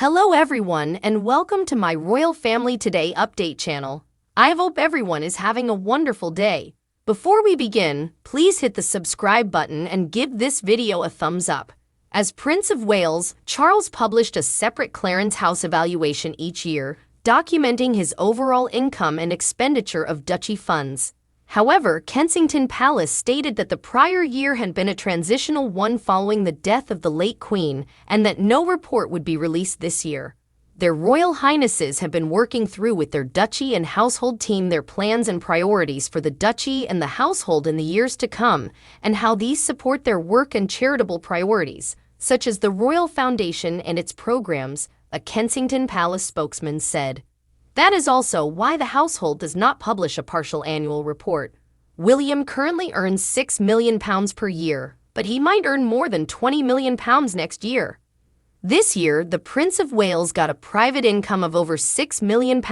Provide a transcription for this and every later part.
Hello everyone and welcome to my Royal Family Today update channel. I hope everyone is having a wonderful day. Before we begin, please hit the subscribe button and give this video a thumbs up. As Prince of Wales, Charles published a separate Clarence House evaluation each year, documenting his overall income and expenditure of duchy funds. However, Kensington Palace stated that the prior year had been a transitional one following the death of the late Queen and that no report would be released this year. Their Royal Highnesses have been working through with their duchy and household team their plans and priorities for the duchy and the household in the years to come, and how these support their work and charitable priorities, such as the Royal Foundation and its programs, a Kensington Palace spokesman said. That is also why the household does not publish a partial annual report. William currently earns £6 million per year, but he might earn more than £20 million next year. This year, the Prince of Wales got a private income of over £6 million.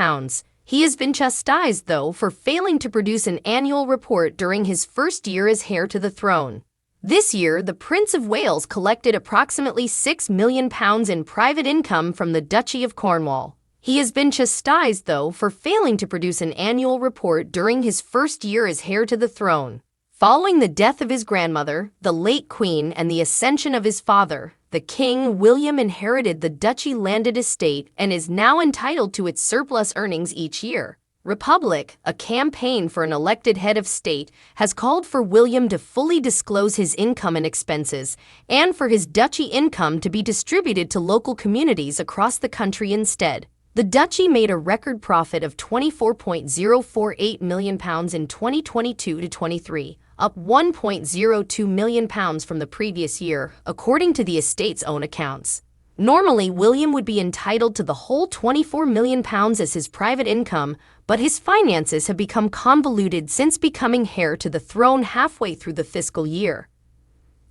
He has been chastised, though, for failing to produce an annual report during his first year as heir to the throne. This year, the Prince of Wales collected approximately £6 million in private income from the Duchy of Cornwall. He has been chastised, though, for failing to produce an annual report during his first year as heir to the throne. Following the death of his grandmother, the late Queen, and the ascension of his father, the King, William inherited the duchy landed estate and is now entitled to its surplus earnings each year. Republic, a campaign for an elected head of state, has called for William to fully disclose his income and expenses, and for his duchy income to be distributed to local communities across the country instead. The duchy made a record profit of £24.048 million in 2022-23, up £1.02 million from the previous year, according to the estate's own accounts. Normally, William would be entitled to the whole £24 million as his private income, but his finances have become convoluted since becoming heir to the throne halfway through the fiscal year.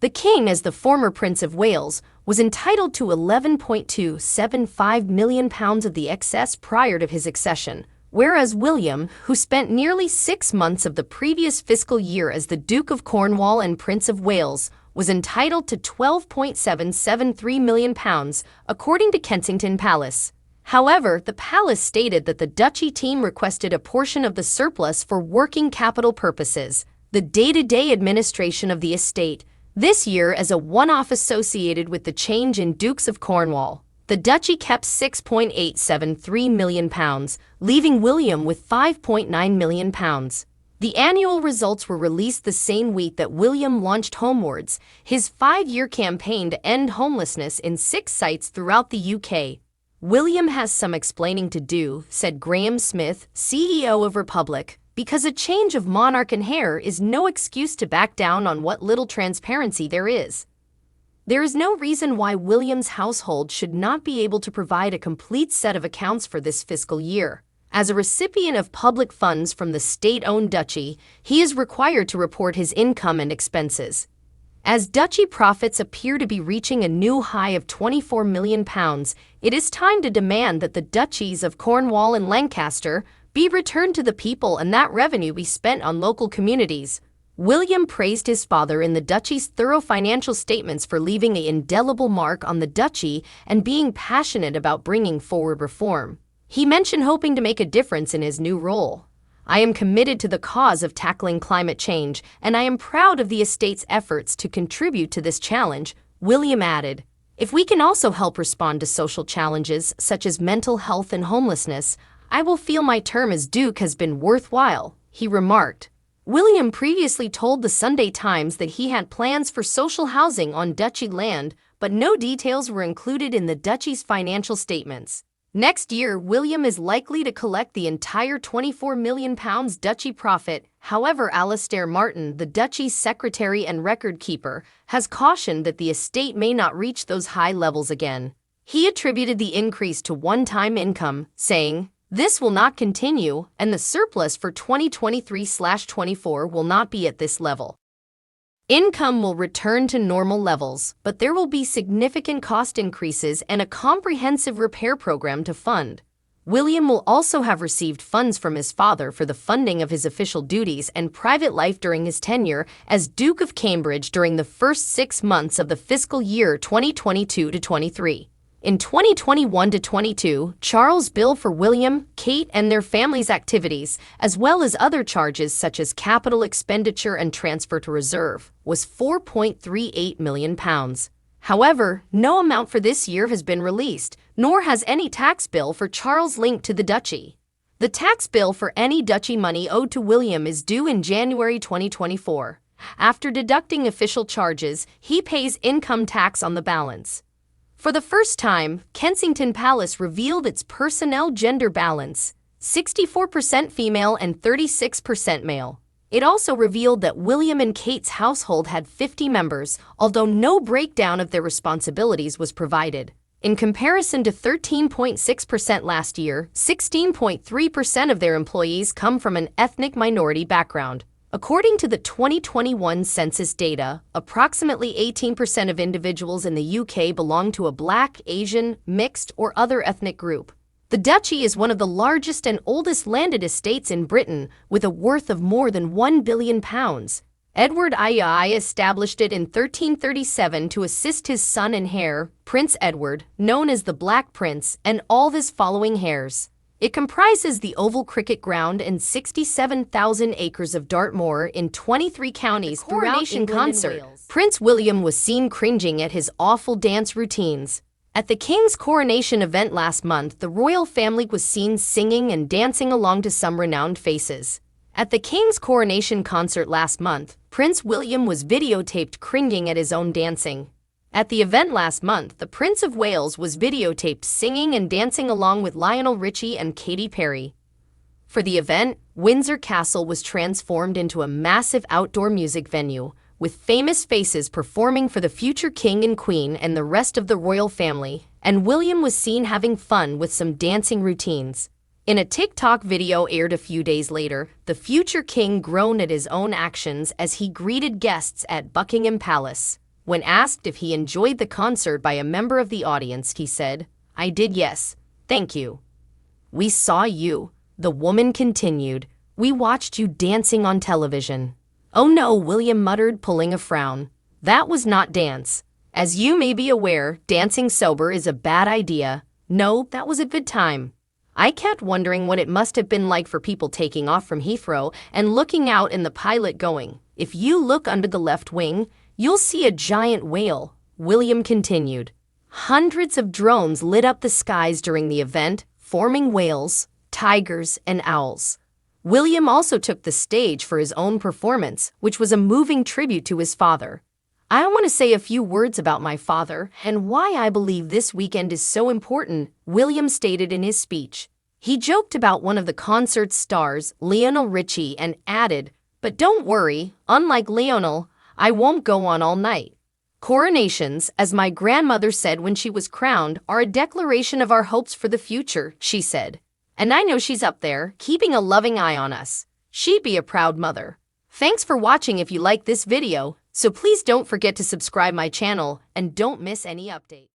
The King, as the former Prince of Wales, was entitled to £11.275 million of the excess prior to his accession, whereas William, who spent nearly 6 months of the previous fiscal year as the Duke of Cornwall and Prince of Wales, was entitled to £12.773 million, according to Kensington Palace. However, the palace stated that the duchy team requested a portion of the surplus for working capital purposes, the day-to-day administration of the estate. This year, as a one-off associated with the change in Dukes of Cornwall, the duchy kept £6.873 million, leaving William with £5.9 million. The annual results were released the same week that William launched Homewards, his 5-year campaign to end homelessness in 6 sites throughout the UK. William has some explaining to do, said Graham Smith, CEO of Republic, because a change of monarch and heir is no excuse to back down on what little transparency there is. There is no reason why William's household should not be able to provide a complete set of accounts for this fiscal year. As a recipient of public funds from the state-owned duchy, he is required to report his income and expenses. As duchy profits appear to be reaching a new high of £24 million, it is time to demand that the duchies of Cornwall and Lancaster be returned to the people and that revenue be spent on local communities. William praised his father in the duchy's thorough financial statements for leaving an indelible mark on the duchy and being passionate about bringing forward reform. He mentioned hoping to make a difference in his new role. I am committed to the cause of tackling climate change, and I am proud of the estate's efforts to contribute to this challenge, William added. If we can also help respond to social challenges such as mental health and homelessness, I will feel my term as Duke has been worthwhile, he remarked. William previously told the Sunday Times that he had plans for social housing on duchy land, but no details were included in the duchy's financial statements. Next year, William is likely to collect the entire £24 million duchy profit. However, Alastair Martin, the duchy's secretary and record keeper, has cautioned that the estate may not reach those high levels again. He attributed the increase to one-time income, saying, "This will not continue, and the surplus for 2023/24 will not be at this level. Income will return to normal levels, but there will be significant cost increases and a comprehensive repair program to fund." William will also have received funds from his father for the funding of his official duties and private life during his tenure as Duke of Cambridge during the first 6 months of the fiscal year 2022-23. In 2021 to 22, Charles' bill for William, Kate, and their family's activities, as well as other charges such as capital expenditure and transfer to reserve, was £4.38 million. However, no amount for this year has been released, nor has any tax bill for Charles linked to the duchy. The tax bill for any duchy money owed to William is due in January 2024. After deducting official charges, he pays income tax on the balance. For the first time, Kensington Palace revealed its personnel gender balance, 64% female and 36% male. It also revealed that William and Kate's household had 50 members, although no breakdown of their responsibilities was provided. In comparison to 13.6% last year, 16.3% of their employees come from an ethnic minority background. According to the 2021 census data, approximately 18% of individuals in the UK belong to a Black, Asian, mixed, or other ethnic group. The duchy is one of the largest and oldest landed estates in Britain, with a worth of more than £1 billion. Edward II established it in 1337 to assist his son and heir, Prince Edward, known as the Black Prince, and all his following heirs. It comprises the Oval Cricket Ground and 67,000 acres of Dartmoor in 23 counties throughout England concert. And Wales. Prince William was seen cringing at his awful dance routines. At the King's coronation event last month, the royal family was seen singing and dancing along to some renowned faces. At the King's coronation concert last month, Prince William was videotaped cringing at his own dancing. At the event last month, the Prince of Wales was videotaped singing and dancing along with Lionel Richie and Katy Perry. For the event, Windsor Castle was transformed into a massive outdoor music venue, with famous faces performing for the future king and queen and the rest of the royal family, and William was seen having fun with some dancing routines. In a TikTok video aired a few days later, the future king groaned at his own actions as he greeted guests at Buckingham Palace. When asked if he enjoyed the concert by a member of the audience, he said, "I did, yes. Thank you." "We saw you," the woman continued. "We watched you dancing on television." "Oh no," William muttered, pulling a frown. "That was not dance. As you may be aware, dancing sober is a bad idea. No, that was a good time." I kept wondering what it must have been like for people taking off from Heathrow and looking out in the pilot going, "If you look under the left wing, you'll see a giant whale," William continued. Hundreds of drones lit up the skies during the event, forming whales, tigers, and owls. William also took the stage for his own performance, which was a moving tribute to his father. "I want to say a few words about my father and why I believe this weekend is so important," William stated in his speech. He joked about one of the concert's stars, Lionel Richie, and added, "But don't worry, unlike Lionel, I won't go on all night." "Coronations, as my grandmother said when she was crowned, are a declaration of our hopes for the future," she said. "And I know she's up there, keeping a loving eye on us. She'd be a proud mother." Thanks for watching. If you like this video, so please don't forget to subscribe my channel and don't miss any update.